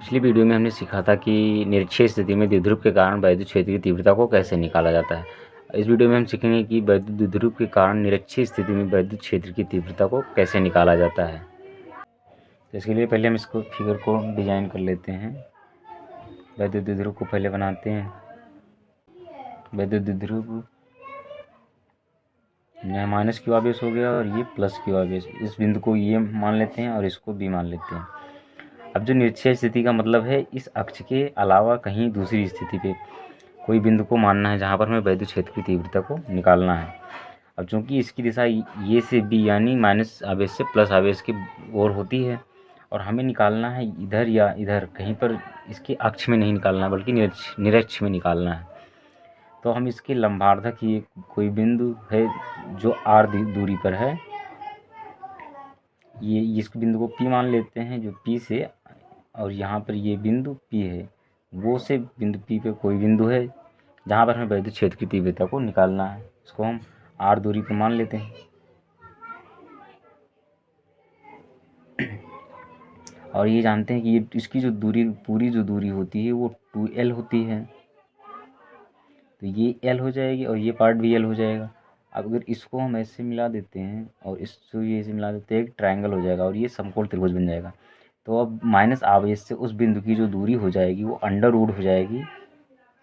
पिछली वीडियो में हमने सीखा था कि निरक्षीय स्थिति में द्विध्रुव के कारण वैद्युत क्षेत्र की तीव्रता को कैसे निकाला जाता है। इस वीडियो में हम सीखेंगे कि वैद्युत द्विध्रुव के कारण निरक्षीय स्थिति में वैद्युत क्षेत्र की तीव्रता को कैसे निकाला जाता है। तो इसके लिए पहले हम इसको फिगर को डिजाइन कर लेते हैं। वैद्युत द्विध्रुव को पहले बनाते हैं। वैद्युत द्विध्रुव यहाँ माइनस क्यू आवेश हो गया और ये प्लस क्यू आवेश। इस बिंदु को ये मान लेते हैं और इसको बी मान लेते हैं। अब जो निरक्षीय स्थिति का मतलब है इस अक्ष के अलावा कहीं दूसरी स्थिति पे कोई बिंदु को मानना है जहाँ पर हमें वैद्युत क्षेत्र की तीव्रता को निकालना है। अब चूंकि इसकी दिशा ये से बी यानी माइनस आवेश से प्लस आवेश की ओर होती है और हमें निकालना है इधर या इधर, कहीं पर इसके अक्ष में नहीं निकालना है बल्कि निरक्ष में निकालना है। तो हम इसके लंबार्धक ये कोई बिंदु है जो आर दूरी पर है, ये इस बिंदु को पी मान लेते हैं जो पी से, और यहाँ पर ये बिंदु पी है, वो से बिंदु पी पे कोई बिंदु है जहाँ पर हमें वैद्युत क्षेत्र की तीव्रता को निकालना है। इसको हम आर दूरी पर मान लेते हैं। और ये जानते हैं कि ये इसकी जो दूरी पूरी जो दूरी होती है वो 2l होती है, तो ये l हो जाएगी और ये पार्ट भी l हो जाएगा। अब अगर इसको हम ऐसे मिला देते हैं और इसको ये ऐसे मिला देते हैं, एक ट्रायंगल हो जाएगा और ये समकोण त्रिभुज बन जाएगा। तो अब माइनस आवेश से उस बिंदु की जो दूरी हो जाएगी वो अंडर रूट हो जाएगी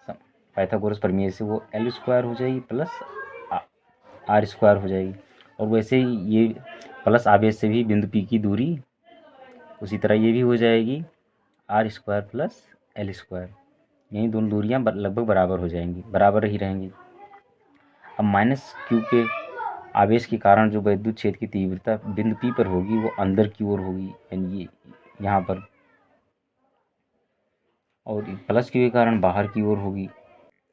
पाइथागोरस प्रमेय से, वो l स्क्वायर हो जाएगी प्लस आर स्क्वायर हो जाएगी। और वैसे ही ये प्लस आवेश से भी बिंदु पी की दूरी उसी तरह ये भी हो जाएगी R square plus L square. यही दोनों दूरियां लगभग बराबर हो जाएंगी, बराबर ही रहेंगी। अब माइनस क्यू के आवेश के कारण जो वैद्युत क्षेत्र की तीव्रता बिंदु पी पर होगी वो अंदर की ओर होगी, यानी ये यहाँ पर, और प्लस क्यू के कारण बाहर की ओर होगी।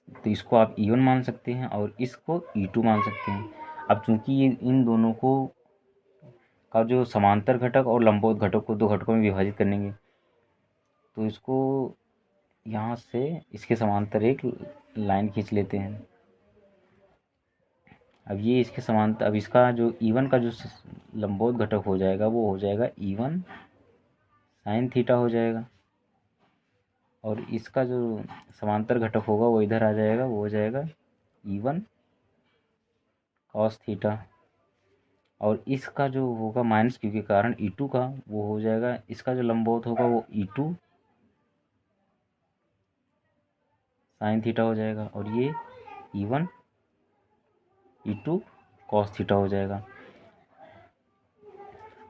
तो इसको आप E1 मान सकते हैं और इसको E2 मान सकते हैं। अब चूंकि ये इन दोनों को का जो समांतर घटक और लंबवत घटक को दो घटकों में विभाजित करेंगे, तो इसको यहाँ से इसके समांतर एक लाइन खींच लेते हैं। अब ये इसके समांतर, अब इसका जो E1 का जो लंबवत घटक हो जाएगा वो हो जाएगा E1 साइन थीटा हो जाएगा, और इसका जो समांतर घटक होगा वो इधर आ जाएगा, वो हो जाएगा E1 कॉस थीटा। और इसका जो होगा माइनस क्यू के कारण E2 का, वो हो जाएगा, इसका जो लंबवत होगा वो E2 साइन थीटा हो जाएगा, और ये E1 E2 कॉस थीटा हो जाएगा।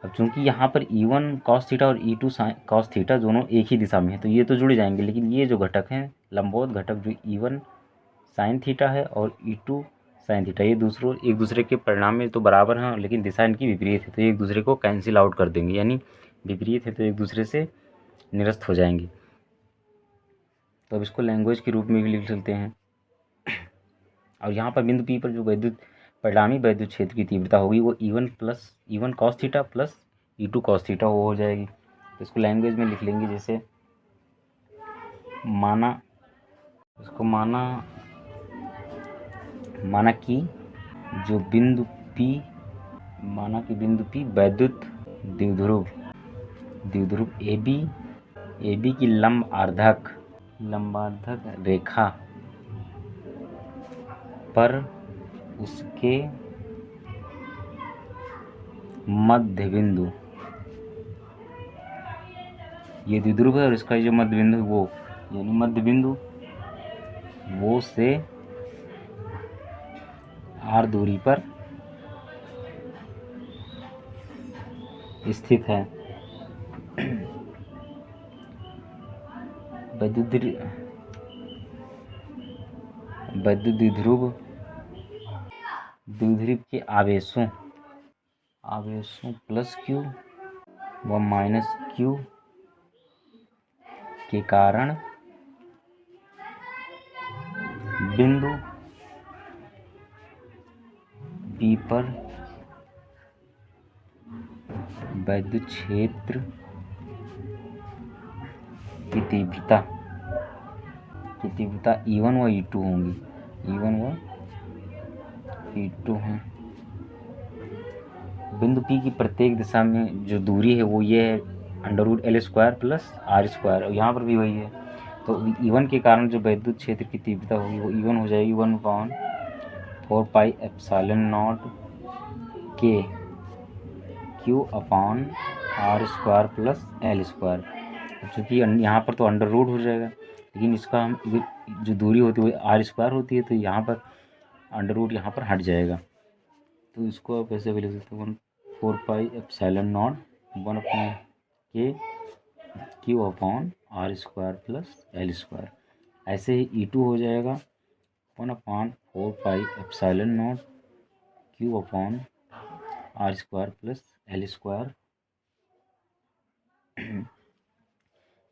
अब चूंकि यहाँ पर E1 कॉस थीटा और E2 साइन कॉस थीटा दोनों एक ही दिशा में है तो ये तो जुड़ जाएंगे, लेकिन ये जो घटक हैं लंबवत घटक जो E1 साइन थीटा है और E2 साइन थीटा, ये एक दूसरे के परिणाम में तो बराबर हैं लेकिन दिशा इनकी विपरीत है, तो ये एक दूसरे को कैंसिल आउट कर देंगे, यानी विपरीत है तो एक दूसरे से निरस्त हो जाएंगे। तो अब इसको लैंग्वेज के रूप में भी लिख सकते हैं। और यहाँ पर बिंदु पी पर जो परिणामी वैद्युत क्षेत्र की तीव्रता होगी वो E1 cos theta plus E2 cos theta वो हो जाएगी। तो इसको लैंग्वेज में लिख लेंगे, जैसे माना कि जो बिंदु P वैद्युत द्विध्रुव AB की लंबार्धक रेखा पर उसके मध्य बिंदु, ये द्विध्रुव है और इसका जो मध्य बिंदु है वो, यानी मध्य बिंदु वो से आर दूरी पर स्थित है। वैद्युत द्विध्रुव के आवेशों प्लस क्यू व माइनस क्यू के कारण बिंदु पी पर वैद्युत क्षेत्र की तीव्रता E1 व E2 होंगी, E2 हैं। बिंदु P की प्रत्येक दिशा में जो दूरी है वो ये है under root L square plus R square, और यहाँ पर भी वही है। तो E1 के कारण जो विद्युत क्षेत्र की तीव्रता होगी वो E1 हो जाएगी 1/4 पाई एप्सिलॉन नॉट के Q upon are square plus L square. चूँकि यहाँ पर तो अंडर रूट हो जाएगा, लेकिन इसका हम जो दूरी होती है वो आर स्क्वायर होती है, तो यहाँ पर अंडर रूट यहाँ पर हट जाएगा। तो इसको आप ऐसे भी लिख सकते हैं 1/4 पाई एप्सिलॉन नॉट 1 के Q upon are square plus L square. ऐसे ही E2 हो जाएगा 1/4 pi epsilon naught Q upon are square plus L square.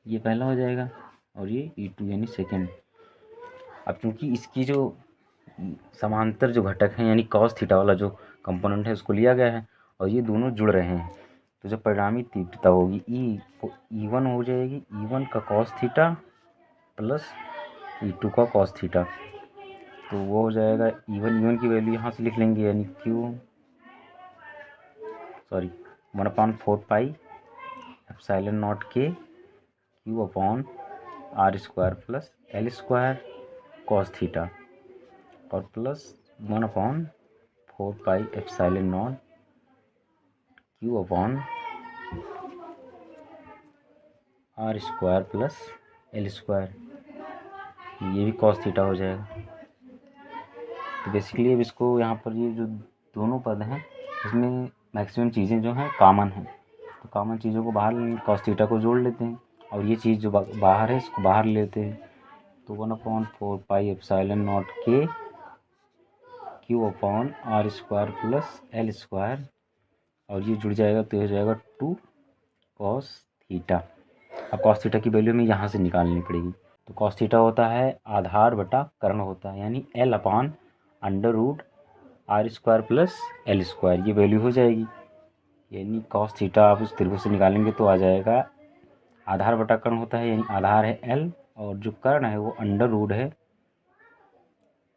ये पहला हो जाएगा और ये E2 यानी सेकेंड। अब चूँकि इसकी जो समांतर जो घटक हैं यानी कॉस थीटा वाला जो कंपोनेंट है उसको लिया गया है और ये दोनों जुड़ रहे हैं, तो जो परिणामी तीव्रता होगी E1 हो जाएगी E1 का कॉस थीटा प्लस E2 का कॉस थीटा। तो वो हो जाएगा E1 की वैल्यू यहाँ से लिख लेंगे यानी 1/4 पाई एप्सिलॉन नॉट के Q upon are square plus L square cos theta और plus 1/4 pi epsilon naught Q upon are square plus L square, ये भी कॉस थीटा हो जाएगा। तो बेसिकली अब इसको यहाँ पर ये जो दोनों पद हैं इसमें मैक्सिमम चीज़ें जो हैं कॉमन हैं, तो कॉमन चीज़ों को बाहर कॉस थीटा को जोड़ लेते हैं और ये चीज़ जो बाहर है इसको बाहर लेते हैं। तो 1/4 पाई एप्सिलॉन नॉट के Q upon are square plus L square और ये जुड़ जाएगा तो हो जाएगा 2 कॉस थीटा। अब कॉस थीटा की वैल्यू हमें यहाँ से निकालनी पड़ेगी। तो कॉस थीटा होता है आधार बटा कर्ण होता है, यानी L upon under root R square plus L square, ये वैल्यू हो जाएगी। यानी कॉस थीटा आप उस त्रिभुज से निकालेंगे तो आ जाएगा आधार बटा कर्ण होता है, यानी आधार है L और जो कर्ण है वो अंडर रूट है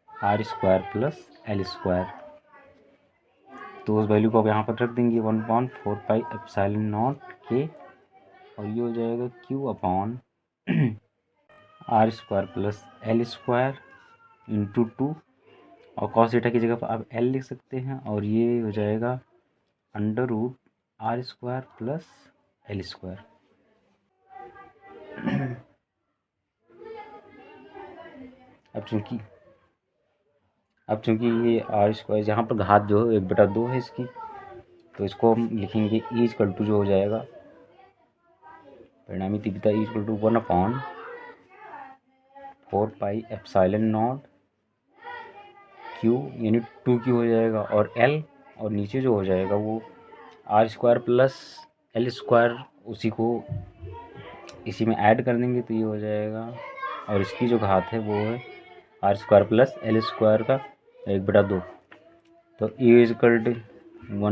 R square plus L square. तो उस वैल्यू को आप यहाँ पर रख देंगे 1/4 पाई एप्सिलॉन नॉट के और ये हो जाएगा Q upon are square plus L square into 2 और कॉस थीटा की जगह पर आप L लिख सकते हैं और ये हो जाएगा under root R square plus L square. अब चूँकि ये आर स्क्वायर यहाँ पर घात जो है 1/2 है इसकी, तो इसको हम लिखेंगे E= जो हो जाएगा परिणामी तीव्रता E= 1/4 pi epsilon naught Q यानी 2Q हो जाएगा और L और नीचे जो हो जाएगा वो R square plus L square, उसी को इसी में ऐड कर देंगे तो ये हो जाएगा और इसकी जो घात है वो है R square plus L square का 1/2। तो E= 1